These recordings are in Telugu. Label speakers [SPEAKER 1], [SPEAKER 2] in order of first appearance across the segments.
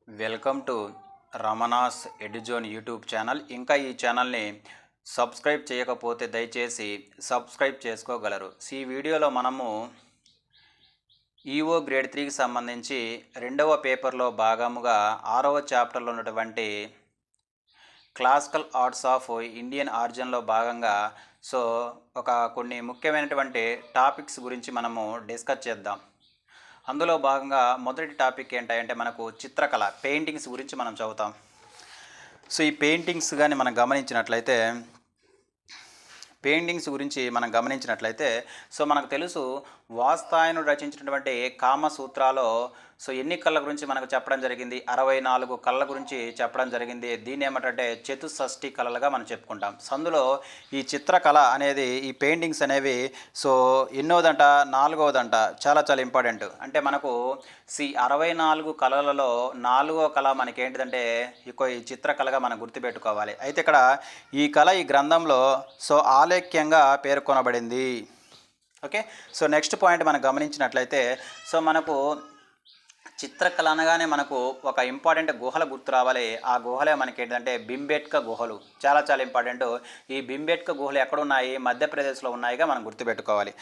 [SPEAKER 1] Welcome to Ramana's Eduzone YouTube channel. ఇంకా ఈ ఛానల్ని సబ్స్క్రైబ్ చేయకపోతే దయచేసి సబ్స్క్రైబ్ చేసుకోగలరు. ఈ వీడియోలో మనము ఈఓ గ్రేడ్ 3కి సంబంధించి రెండవ పేపర్లో భాగముగా 6వ చాప్టర్లో ఉన్నటువంటి క్లాసికల్ ఆర్ట్స్ ఆఫ్ ఇండియన్ ఆరిజిన్లో భాగంగా కొన్ని ముఖ్యమైనటువంటి టాపిక్స్ గురించి మనము డిస్కస్ చేద్దాం. అందులో భాగంగా మొదటి టాపిక్ ఏంటంటే మనకు చిత్రకళ, పెయింటింగ్స్ గురించి మనం చదువుతాం. ఈ పెయింటింగ్స్ కానీ మనం గమనించినట్లయితే మనకు తెలుసు వాత్సాయనుడు రచించినటువంటి కామసూత్రాలో ఎన్ని కళ్ళ గురించి మనకు చెప్పడం జరిగింది? 64 కళ్ళ గురించి చెప్పడం జరిగింది. దీన్ని ఏమంటే చతుషష్ఠి కళలుగా మనం చెప్పుకుంటాం. అందులో ఈ చిత్రకళ అనేది, ఈ పెయింటింగ్స్ అనేవి ఎన్నోదంట? 4వదంట. చాలా ఇంపార్టెంట్. అంటే మనకు 64 కళలలో 4వ కళ మనకి ఏంటిదంటే ఈ చిత్రకళగా మనం గుర్తుపెట్టుకోవాలి. అయితే ఇక్కడ ఈ కళ ఈ గ్రంథంలో ఆలేఖ్యంగా పేర్కొనబడింది. ఓకే, నెక్స్ట్ పాయింట్ మనం గమనించినట్లయితే మనకు చిత్రకళ అనగానే మనకు ఒక ఇంపార్టెంట్ గుహల గుర్తు రావాలి. ఆ గుహలే మనకి ఏంటంటే భీంబేట్కా గుహలు. చాలా ఇంపార్టెంట్. ఈ భీంబేట్కా గుహలు ఎక్కడున్నాయి? మధ్యప్రదేశ్లో ఉన్నాయిగా మనం గుర్తుపెట్టుకోవాలి.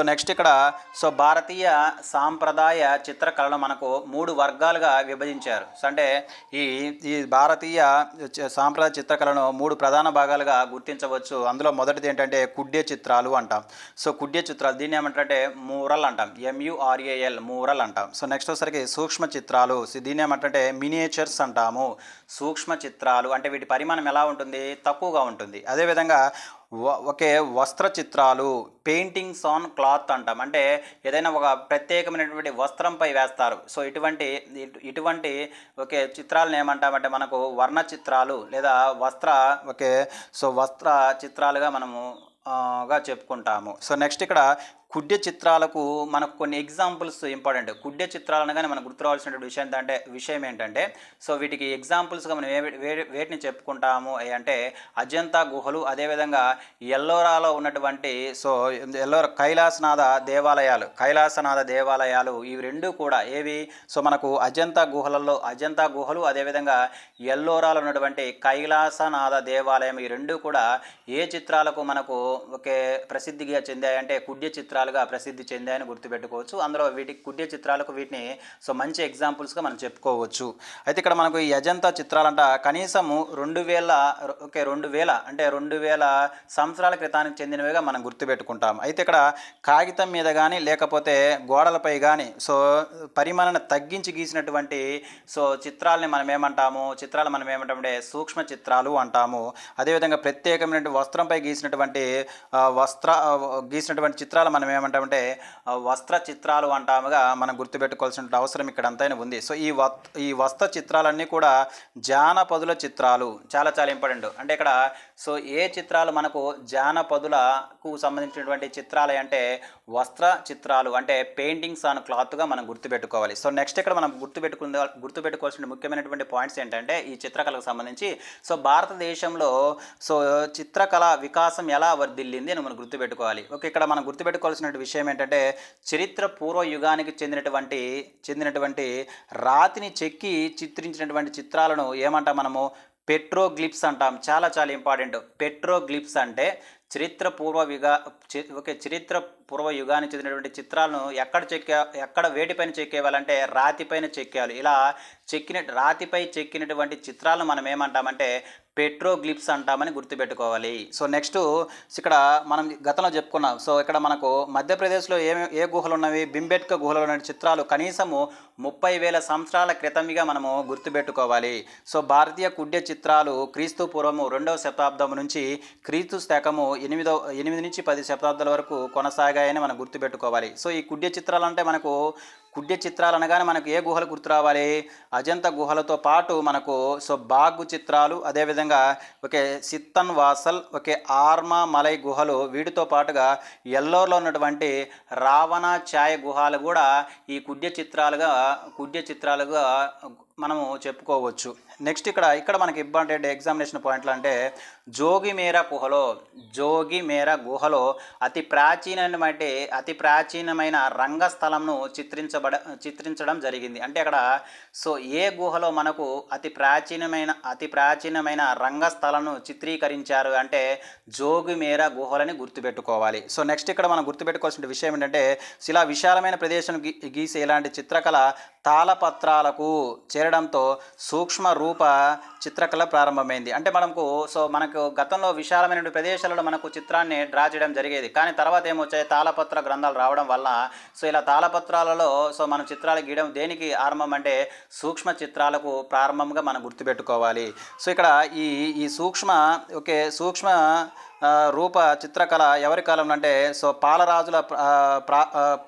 [SPEAKER 1] నెక్స్ట్ ఇక్కడ భారతీయ సాంప్రదాయ చిత్రకళను మనకు 3 వర్గాలుగా విభజించారు. అంటే ఈ భారతీయ సాంప్రదాయ చిత్రకళను 3 ప్రధాన భాగాలుగా గుర్తించవచ్చు. అందులో మొదటిది ఏంటంటే కుడ్య చిత్రాలు అంటాం. కుడ్య చిత్రాలు, దీన్ని ఏమంటే మూరల్ అంటాం. MURAL, మూరల్ అంటాం. నెక్స్ట్ వచ్చరికి సూక్ష్మ చిత్రాలు, దీన్ని ఏమంటే మినియేచర్స్ అంటాము. సూక్ష్మ చిత్రాలు అంటే వీటి పరిమాణం ఎలా ఉంటుంది? తక్కువగా ఉంటుంది. అదేవిధంగా వస్త్ర చిత్రాలు, పెయింటింగ్స్ ఆన్ క్లాత్ అంటాం. అంటే ఏదైనా ఒక ప్రత్యేకమైనటువంటి వస్త్రంపై వేస్తారు. ఇటువంటి చిత్రాలను ఏమంటామంటే మనకు వర్ణ చిత్రాలు లేదా వస్త్ర చిత్రాలుగా మనము చెప్పుకుంటాము. నెక్స్ట్ ఇక్కడ కుడ్య చిత్రాలకు మనకు కొన్ని ఎగ్జాంపుల్స్ ఇంపార్టెంట్. కుడ్య చిత్రాలు అనగానే మనం గుర్తురావాల్సిన విషయం ఏంటంటే వీటికి ఎగ్జాంపుల్స్గా మనం వేటిని చెప్పుకుంటాము అంటే అజంతా గుహలు, అదేవిధంగా ఎల్లోరాలో ఉన్నటువంటి కైలాసనాథ దేవాలయాలు ఇవి రెండు కూడా ఏవి? మనకు అజంతా గుహలు, అదేవిధంగా ఎల్లోరాలో ఉన్నటువంటి కైలాసనాథ దేవాలయం, ఈ రెండు కూడా ఏ చిత్రాలకు మనకు ప్రసిద్ధిగా చెందాయంటే కుడ్య చిత్రాలుగా ప్రసిద్ధి చెందాయని గుర్తుపెట్టుకోవచ్చు. అందులో కుడ్య చిత్రాలకు వీటిని మంచి ఎగ్జాంపుల్స్గా మనం చెప్పుకోవచ్చు. అయితే ఇక్కడ మనకు ఈ అజంతా చిత్రాలంట కనీసము 2000 సంవత్సరాల క్రితానికి చెందినవిగా మనం గుర్తుపెట్టుకుంటాం. అయితే ఇక్కడ కాగితం మీద కానీ లేకపోతే గోడలపై కానీ పరిమాణాన్ని తగ్గించి గీసినటువంటి చిత్రాలు మనం ఏమంటామంటే సూక్ష్మ చిత్రాలు అంటాము. అదేవిధంగా ప్రత్యేకమైన వస్త్రంపై గీసినటువంటి చిత్రాలు మనం ఏమంటామంటే వస్త్ర చిత్రాలు అంటాముగా మనం గుర్తుపెట్టుకోవాల్సిన అవసరం ఇక్కడ అంతైనా ఉంది. ఈ వస్త్ర చిత్రాలన్నీ కూడా జానపదుల చిత్రాలు. చాలా ఇంపార్టెంట్. అంటే ఇక్కడ ఏ చిత్రాలు మనకు జానపదులకు సంబంధించినటువంటి చిత్రాలు అంటే వస్త్ర చిత్రాలు, అంటే పెయింటింగ్స్ ఆన్ క్లాత్గా మనం గుర్తుపెట్టుకోవాలి. నెక్స్ట్ ఇక్కడ మనం గుర్తుపెట్టుకోవాల్సిన ముఖ్యమైనటువంటి పాయింట్స్ ఏంటంటే ఈ చిత్రకళకు సంబంధించి భారతదేశంలో చిత్రకళ వికాసం ఎలా వర్ధిల్లింది అని మనం గుర్తుపెట్టుకోవాలి. ఇక్కడ మనం గుర్తుపెట్టుకోవాల్సిన విషయం ఏంటంటే చరిత్ర పూర్వ యుగానికి చెందినటువంటి రాతిని చెక్కి చిత్రించినటువంటి చిత్రాలను ఏమంటాం మనము? పెట్రోగ్లిప్స్ అంటాం. చాలా ఇంపార్టెంట్. పెట్రోగ్లిప్స్ అంటే చరిత్ర పూర్వ యుగానికి చెందినటువంటి చిత్రాలను ఎక్కడ వేటిపైన చెక్కేవాలంటే రాతిపైన చెక్కేవాళ్ళు. ఇలా రాతిపై చెక్కినటువంటి చిత్రాలను మనం ఏమంటామంటే పెట్రోగ్లిప్స్ అంటామని గుర్తుపెట్టుకోవాలి. నెక్స్ట్ ఇక్కడ మనం గతంలో చెప్పుకున్నాం. ఇక్కడ మనకు మధ్యప్రదేశ్లో ఏ గుహలు ఉన్నవి? భీంబేట్కా గుహలో ఉన్న చిత్రాలు కనీసము 30,000 సంవత్సరాల క్రితంగా మనము గుర్తుపెట్టుకోవాలి. భారతీయ కుడ్య చిత్రాలు క్రీస్తు పూర్వము 2వ శతాబ్దం నుంచి క్రీస్తు శకము 8 నుంచి 10 శతాబ్దాల వరకు కొనసాగాయని మనం గుర్తుపెట్టుకోవాలి. ఈ కుడ్య చిత్రాలు అంటే కుడ్య చిత్రాలు అనగానే మనకు ఏ గుహలు గుర్తు రావాలి? అజంతా గుహలతో పాటు మనకు బాగు చిత్రాలు, అదేవిధంగా సిత్తన్ వాసల్, ఆర్మా మలై గుహలు, వీటితో పాటుగా ఎల్లోర్లో ఉన్నటువంటి రావణ ఛాయ గుహలు కూడా ఈ కుడ్య చిత్రాలుగా మనము చెప్పుకోవచ్చు. నెక్స్ట్ ఇక్కడ మనకి ఇంపార్టెంట్ ఎగ్జామినేషన్ పాయింట్లు అంటే జోగిమేర గుహలో అతి ప్రాచీనమైన రంగస్థలంను చిత్రించడం జరిగింది. అంటే అక్కడ సో ఏ గుహలో మనకు అతి ప్రాచీనమైన రంగస్థలంను చిత్రీకరించారు అంటే జోగిమేర గుహలని గుర్తుపెట్టుకోవాలి. సో నెక్స్ట్ ఇక్కడ మనం గుర్తుపెట్టుకోవాల్సిన విషయం ఏంటంటే ఇలా విశాలమైన ప్రదేశం గీసే ఇలాంటి చిత్రకళ తాళపత్రాలకు చేరడంతో సూక్ష్మ రూప చిత్రకళ ప్రారంభమైంది. అంటే మనకు గతంలో విశాలమైన ప్రదేశాలలో మనకు చిత్రాన్ని డ్రా చేయడం జరిగేది. కానీ తర్వాత ఏమొచ్చాయి, తాళపత్ర గ్రంథాలు రావడం వల్ల సో ఇలా తాళపత్రాలలో సో మనం చిత్రాలు గీయడం దేనికి ఆరంభం అంటే సూక్ష్మ చిత్రాలకు ప్రారంభంగా మనం గుర్తుపెట్టుకోవాలి. సో ఇక్కడ ఈ సూక్ష్మ రూప చిత్రకళ ఎవరి కాలంలో అంటే సో పాలరాజుల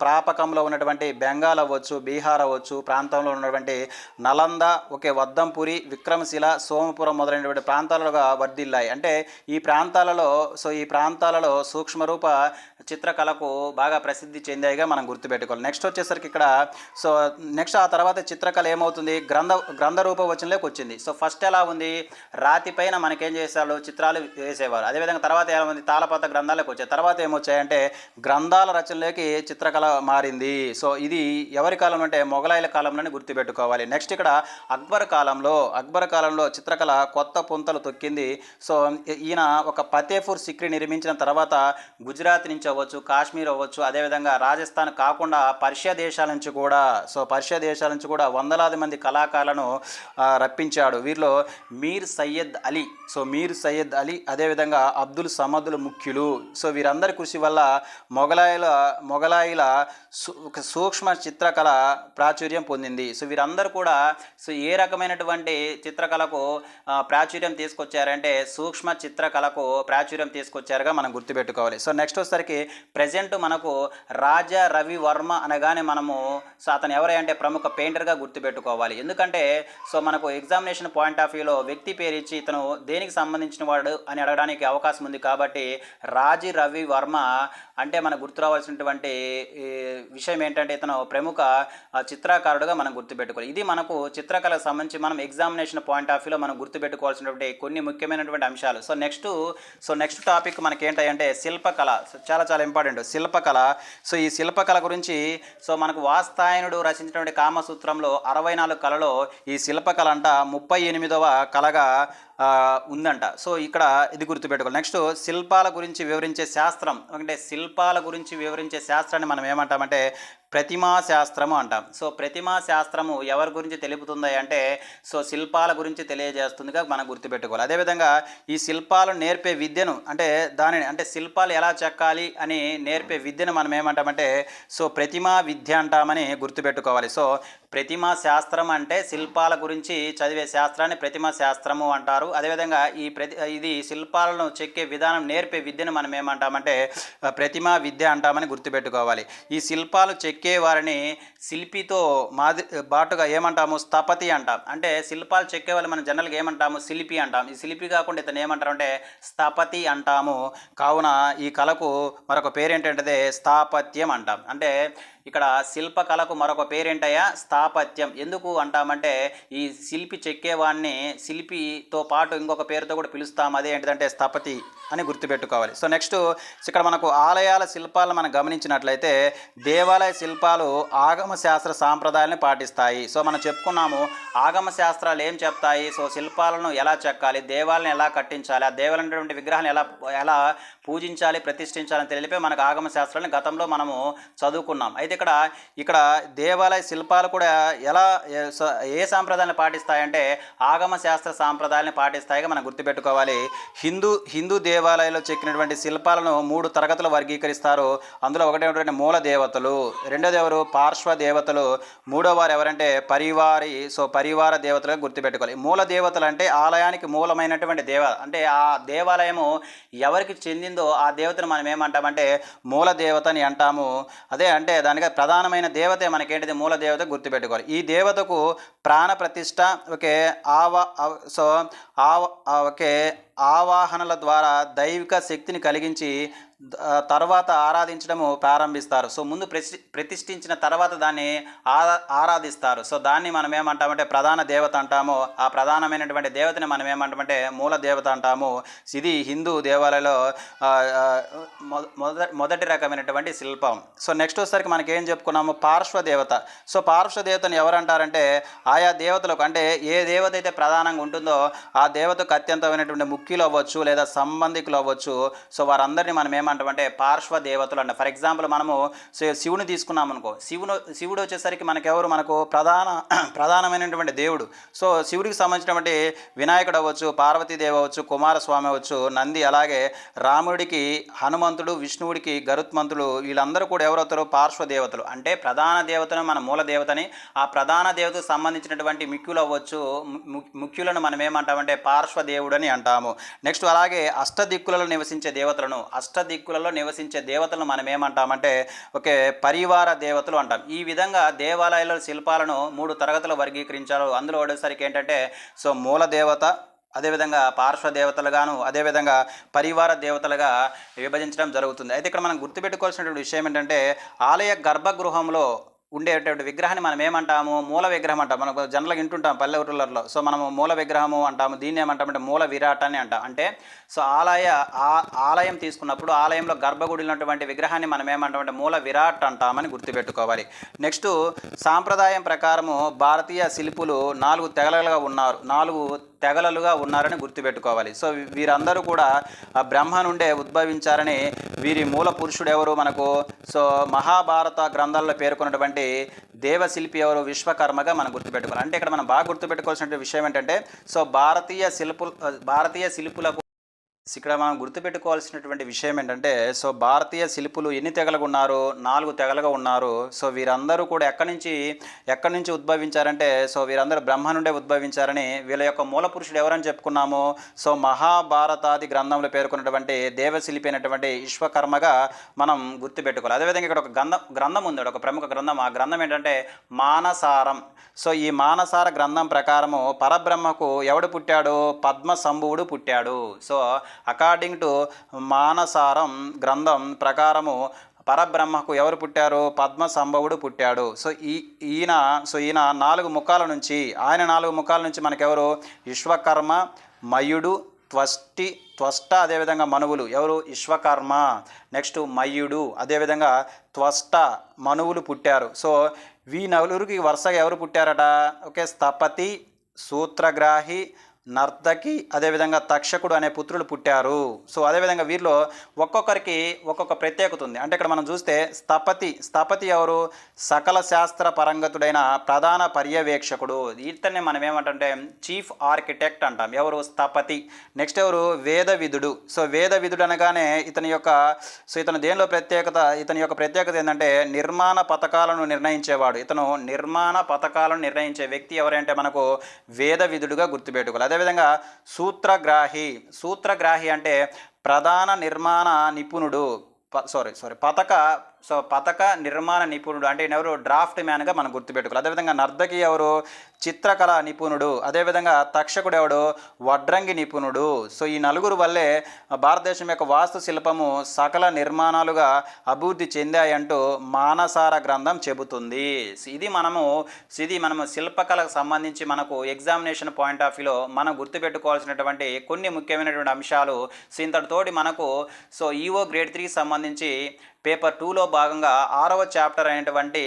[SPEAKER 1] ప్రాపకంలో ఉన్నటువంటి బెంగాల్ అవ్వచ్చు, బీహార్ అవ్వచ్చు ప్రాంతంలో ఉన్నటువంటి నలంద, వద్దంపురి, విక్రమశిల, సోమపురం మొదలైనటువంటి ప్రాంతాలుగా వర్ధిల్లాయి. అంటే ఈ ప్రాంతాలలో సూక్ష్మరూప చిత్రకళకు బాగా ప్రసిద్ధి చెందాయిగా మనం గుర్తుపెట్టుకోవాలి. నెక్స్ట్ వచ్చేసరికి ఇక్కడ సో నెక్స్ట్ ఆ తర్వాత చిత్రకళ ఏమవుతుంది, గ్రంథ రూప వచనంలోకి వచ్చింది. సో ఫస్ట్ ఎలా ఉంది, రాతి పైన మనకేం చేసేవాళ్ళు, చిత్రాలు వేసేవారు. అదేవిధంగా తర్వాత ఏమైంది, తాళపత్ర గ్రంథాలకు వచ్చాయి. తర్వాత ఏమొచ్చాయంటే గ్రంథాల రచనలోకి చిత్రకళ మారింది. సో ఇది ఎవరి కాలంలో అంటే మొఘలాయుల కాలంలోనే గుర్తుపెట్టుకోవాలి. నెక్స్ట్ ఇక్కడ అక్బర్ కాలంలో చిత్రకళ కొత్త పుంతలు తొక్కింది. సో ఈయన ఒక ఫతేపూర్ సిక్రీ నిర్మించిన తర్వాత గుజరాత్ నుంచి అవ్వచ్చు, కాశ్మీర్ అవ్వచ్చు, అదేవిధంగా రాజస్థాన్ కాకుండా పర్షియా దేశాల నుంచి కూడా వందలాది మంది కళాకారులను రప్పించాడు. వీరిలో మీర్ సయ్యద్ అలీ అదేవిధంగా అబ్దుల్ సమదులు ముఖ్యులు. సో వీరందరి కృషి వల్ల మొఘలాయుల సూక్ష్మ చిత్రకళ ప్రాచుర్యం పొందింది. సో వీరందరూ కూడా సో ఏ రకమైనటువంటి చిత్రకళకు ప్రాచుర్యం తీసుకొచ్చారంటే సూక్ష్మ చిత్రకళకు ప్రాచుర్యం తీసుకొచ్చారుగా మనం గుర్తుపెట్టుకోవాలి. సో నెక్స్ట్ వచ్చేసరికి ప్రజెంట్ మనకు రాజా రవి వర్మ అనగానే మనము సో అతను ఎవరంటే ప్రముఖ పెయింటర్గా గుర్తుపెట్టుకోవాలి. ఎందుకంటే సో మనకు ఎగ్జామినేషన్ పాయింట్ ఆఫ్ వ్యూలో వ్యక్తి పేరు ఇచ్చి ఇతను దేనికి సంబంధించిన వాడు అని అడగడానికి అవకాశం ఉంది. కాబట్టి రాజీ రవి వర్మ అంటే మనకు గుర్తు రావాల్సినటువంటి విషయం ఏంటంటే ఇతను ప్రముఖ చిత్రకారుడుగా మనం గుర్తుపెట్టుకోవాలి. ఇది మనకు చిత్రకళకు సంబంధించి మనం ఎగ్జామినేషన్ పాయింట్ ఆఫ్ వ్యూలో మనం గుర్తుపెట్టుకోవాల్సినటువంటి కొన్ని ముఖ్యమైనటువంటి అంశాలు. సో నెక్స్ట్ టాపిక్ మనకి ఏంటంటే శిల్పకళ. చాలా చాలా ఇంపార్టెంట్ శిల్పకళ. సో ఈ శిల్పకళ గురించి సో మనకు వాత్సాయనుడు రచించినటువంటి కామసూత్రంలో 64 కళలో ఈ శిల్పకళ అంట 38వ కళగా ఉందంట. సో ఇక్కడ ఇది గుర్తుపెట్టుకోవాలి. నెక్స్ట్ శిల్పాల గురించి వివరించే శాస్త్రాన్ని మనం ఏమంటామంటే ప్రతిమా శాస్త్రము అంటాం. సో ప్రతిమా శాస్త్రము ఎవరి గురించి తెలుపుతుంది అంటే సో శిల్పాల గురించి తెలియజేస్తుందిగా మనం గుర్తుపెట్టుకోవాలి. అదేవిధంగా ఈ శిల్పాలు నేర్పే విద్యను అంటే శిల్పాలు ఎలా చెక్కాలి అని నేర్పే విద్యను మనం ఏమంటామంటే సో ప్రతిమా విద్య అంటామని గుర్తుపెట్టుకోవాలి. సో ప్రతిమా శాస్త్రం అంటే శిల్పాల గురించి చదివే శాస్త్రాన్ని ప్రతిమా శాస్త్రము అంటారు. అదేవిధంగా ఇది శిల్పాలను చెక్కే విధానం నేర్పే విద్యను మనం ఏమంటామంటే ప్రతిమా విద్య అంటామని గుర్తుపెట్టుకోవాలి. ఈ శిల్పాలు చెక్కే వారిని శిల్పితో బాటుగా ఏమంటాము, స్థపతి అంటాం. అంటే శిల్పాలు చెక్కే వాళ్ళు మనం జనరల్గా ఏమంటాము, శిల్పి అంటాం. ఈ శిల్పి కాకుండా ఇతను ఏమంటారు అంటే స్థపతి అంటాము. కావున ఈ కళకు మరొక పేరేంటంటే స్థాపత్యం అంటాం. అంటే ఇక్కడ శిల్పకళకు మరొక పేరేంటయ్యా, స్థాపత్యం. ఎందుకు అంటామంటే ఈ శిల్పి చెక్కేవాడిని శిల్పితో పాటు ఇంకొక పేరుతో కూడా పిలుస్తాం. అదే ఏంటిదంటే స్థపతి అని గుర్తుపెట్టుకోవాలి. సో నెక్స్ట్ ఇక్కడ మనకు ఆలయాల శిల్పాలను మనం గమనించినట్లయితే దేవాలయ శిల్పాలు ఆగమ శాస్త్ర సాంప్రదాయాలను పాటిస్తాయి. సో మనం చెప్పుకున్నాము ఆగమ శాస్త్రాలు ఏం చెప్తాయి, సో శిల్పాలను ఎలా చెక్కాలి, దేవాలయాలను ఎలా కట్టించాలి, ఆ దేవాలైనటువంటి విగ్రహాన్ని ఎలా పూజించాలి, ప్రతిష్ఠించాలని తెలిపే మనకు ఆగమ శాస్త్రాలను గతంలో మనము చదువుకున్నాం. అయితే ఇక్కడ దేవాలయ శిల్పాలు కూడా ఏ సాంప్రదాయాలను పాటిస్తాయంటే ఆగమ శాస్త్ర సాంప్రదాయాలను పాటిస్తాయిగా మనం గుర్తుపెట్టుకోవాలి. హిందూ దేవాలయాల్లో చెక్కినటువంటి శిల్పాలను 3 తరగతులు వర్గీకరిస్తారు. అందులో ఒకటి మూల దేవతలు, రెండోది ఎవరు, పార్శ్వ దేవతలు, మూడో వారు ఎవరంటే పరివార దేవతలుగా గుర్తుపెట్టుకోవాలి. మూల దేవతలు అంటే ఆలయానికి మూలమైనటువంటి అంటే ఆ దేవాలయము ఎవరికి చెందిందో ఆ దేవతను మనం ఏమంటామంటే మూల దేవత అని అంటాము. అదే అంటే దానికి ప్రధానమైన దేవతే మనకేంటిది, మూల దేవత గుర్తుపెట్టుకోవాలి. ఈ దేవతకు ప్రాణ ప్రతిష్ఠ ఆవాహనల ద్వారా దైవిక శక్తిని కలిగించి తర్వాత ఆరాధించడము ప్రారంభిస్తారు. సో ముందు ప్రతిష్ఠించిన తర్వాత దాన్ని ఆరాధిస్తారు. సో దాన్ని మనం ఏమంటామంటే ప్రధాన దేవత అంటాము. ఆ ప్రధానమైనటువంటి దేవతని మనం ఏమంటామంటే మూల దేవత అంటాము. ఇది హిందూ దేవాలయంలో మొదటి రకమైనటువంటి శిల్పం. సో నెక్స్ట్ వచ్చేసరికి మనకి ఏం చెప్పుకున్నాము, పార్శ్వ దేవత. సో పార్శ్వ దేవతని ఎవరంటారంటే ఆయా దేవతలకు, అంటే ఏ దేవత అయితే ప్రధానంగా ఉంటుందో ఆ దేవతకు అత్యంతమైనటువంటి ముఖ్యులు అవ్వచ్చు లేదా సంబంధికులు అవ్వచ్చు. సో వారందరినీ మనం ఏమంటామంటే పార్శ్వ దేవతలు అంట. ఫర్ ఎగ్జాంపుల్ మనము శివుని తీసుకున్నాం అనుకో, శివుడు వచ్చేసరికి మనకు ప్రధానమైనటువంటి దేవుడు. సో శివుడికి సంబంధించినటువంటి వినాయకుడు అవ్వచ్చు, పార్వతీదేవి అవ్వచ్చు, కుమారస్వామి అవ్వచ్చు, నంది, అలాగే రాముడికి హనుమంతుడు, విష్ణువుడికి గరుత్మంతుడు, వీళ్ళందరూ కూడా ఎవరవుతారు, పార్శ్వ దేవతలు. అంటే ప్రధాన దేవతను మన మూల దేవతని, ఆ ప్రధాన దేవతకు సంబంధించినటువంటి ముఖ్యులు అవ్వచ్చు, ముఖ్యులను మనం ఏమంటామంటే పార్శ్వ దేవుడని అంటాము. నెక్స్ట్ అలాగే అష్టదిక్కులలో నివసించే దేవతలను మనం ఏమంటామంటే పరివార దేవతలు అంటాం. ఈ విధంగా దేవాలయాల శిల్పాలను 3 తరగతులు వర్గీకరించారు. అందులో వచ్చేసరికి ఏంటంటే సో మూల దేవత, అదేవిధంగా పార్శ్వ దేవతలుగాను, అదేవిధంగా పరివార దేవతలుగా విభజించడం జరుగుతుంది. అయితే ఇక్కడ మనం గుర్తుపెట్టుకోవాల్సినటువంటి విషయం ఏంటంటే ఆలయ గర్భగృహంలో ఉండేటువంటి విగ్రహాన్ని మనం ఏమంటాము, మూల విగ్రహం అంటాం. మనకు జనరల్గా వింటుంటాం పల్లెటూళ్ళలో. సో మనము మూల విగ్రహము అంటాము. దీన్ని ఏమంటామంటే మూల విరాట్ అని అంటాం. అంటే సో ఆలయం తీసుకున్నప్పుడు ఆలయంలో గర్భగుడి ఉన్నటువంటి విగ్రహాన్ని మనం ఏమంటామంటే మూల విరాట్ అంటామని గుర్తుపెట్టుకోవాలి. నెక్స్ట్ సాంప్రదాయం ప్రకారము భారతీయ శిల్పులు 4 తెగలలుగా ఉన్నారని గుర్తుపెట్టుకోవాలి. సో వీరందరూ కూడా బ్రహ్మ నుండే ఉద్భవించారని, వీరి మూల పురుషుడు ఎవరు మనకు సో మహాభారత గ్రంథాల్లో పేర్కొన్నటువంటి దేవశిల్పి ఎవరు, విశ్వకర్మగా మనం గుర్తుపెట్టుకోవాలి. అంటే ఇక్కడ మనం బాగా గుర్తుపెట్టుకోవాల్సిన విషయం ఏంటంటే సో భారతీయ శిల్పులకు ఇక్కడ మనం గుర్తుపెట్టుకోవాల్సినటువంటి విషయం ఏంటంటే సో భారతీయ శిల్పులు ఎన్ని తెగలుగా ఉన్నారు, 4 తెగలుగా ఉన్నారు. సో వీరందరూ కూడా ఎక్కడి నుంచి ఉద్భవించారంటే సో వీరందరూ బ్రహ్మ నుండే ఉద్భవించారని, వీళ్ళ యొక్క మూల పురుషుడు ఎవరని చెప్పుకున్నాము, సో మహాభారతాది గ్రంథంలో పేర్కొన్నటువంటి దేవశిల్పి అయినటువంటి విశ్వకర్మగా మనం గుర్తుపెట్టుకోవాలి. అదేవిధంగా ఇక్కడ ఒక గ్రంథం ఉంది, ఒక ప్రముఖ గ్రంథం. ఆ గ్రంథం ఏంటంటే మానసారం. సో ఈ మానసార గ్రంథం ప్రకారము పరబ్రహ్మకు ఎవడు పుట్టాడు, పద్మసంభువుడు పుట్టాడు. సో అకార్డింగ్ టు మానసారం గ్రంథం ప్రకారము పరబ్రహ్మకు ఎవరు పుట్టారు, పద్మసంభవుడు పుట్టాడు. సో ఈయన 4 ముఖాల నుంచి మనకెవరు, విశ్వకర్మ, మయుడు, త్వష్ట, అదేవిధంగా మనువులు. ఎవరు, విశ్వకర్మ, నెక్స్ట్ మయుడు, అదేవిధంగా త్వష్ట, మనువులు పుట్టారు. సో ఈ నలుగురికి వరుసగా ఎవరు పుట్టారట, స్థపతి, సూత్రగ్రాహి, నర్తకి, అదేవిధంగా తక్షకుడు అనే పుత్రులు పుట్టారు. సో అదేవిధంగా వీరిలో ఒక్కొక్కరికి ఒక్కొక్క ప్రత్యేకత ఉంది. అంటే ఇక్కడ మనం చూస్తే స్థపతి ఎవరు, సకల శాస్త్ర పరంగతుడైన ప్రధాన పర్యవేక్షకుడు. ఇతన్ని మనం ఏమంటే చీఫ్ ఆర్కిటెక్ట్ అంటాం. ఎవరు, స్థపతి. నెక్స్ట్ ఎవరు, వేదవిధుడు. సో వేదవిధుడు అనగానే ఇతను దేనిలో ప్రత్యేకత, ఇతని యొక్క ప్రత్యేకత ఏంటంటే నిర్మాణ పథకాలను నిర్ణయించేవాడు. నిర్మాణ పథకాలను నిర్ణయించే వ్యక్తి ఎవరంటే మనకు వేదవిధుడుగా గుర్తుపెట్టుకోవాలి. అదేవిధంగా సూత్రగ్రాహి అంటే ప్రధాన నిర్మాణ నిపుణుడు, పథక నిర్మాణ నిపుణుడు. అంటే ఎవరు, డ్రాఫ్ట్ మ్యాన్గా మనం గుర్తుపెట్టుకోవాలి. అదేవిధంగా నర్తకి ఎవరు, చిత్రకళ నిపుణుడు. అదేవిధంగా తక్షకుడు ఎవడు, వడ్రంగి నిపుణుడు. సో ఈ నలుగురు వల్లే భారతదేశం యొక్క వాస్తు శిల్పము సకల నిర్మాణాలుగా అభివృద్ధి చెందాయంటూ మానసార గ్రంథం చెబుతుంది. ఇది మనము శిల్పకళకు సంబంధించి మనకు ఎగ్జామినేషన్ పాయింట్ ఆఫ్ వ్యూలో మనం గుర్తుపెట్టుకోవాల్సినటువంటి కొన్ని ముఖ్యమైనటువంటి అంశాలు. సో ఇంతటితోటి మనకు ఈఓ గ్రేడ్ 3 సంబంధించి పేపర్ 2లో భాగంగా 6వ చాప్టర్ అయినటువంటి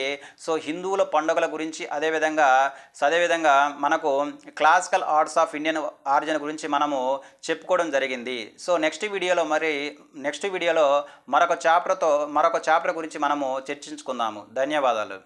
[SPEAKER 1] హిందువుల పండుగల గురించి, అదేవిధంగా మనకు classical arts of Indian origin గురించి మనము చెప్పుకోవడం జరిగింది. సో నెక్స్ట్ వీడియోలో మరొక చాప్టర్ గురించి మనము చర్చించుకుందాము. ధన్యవాదాలు.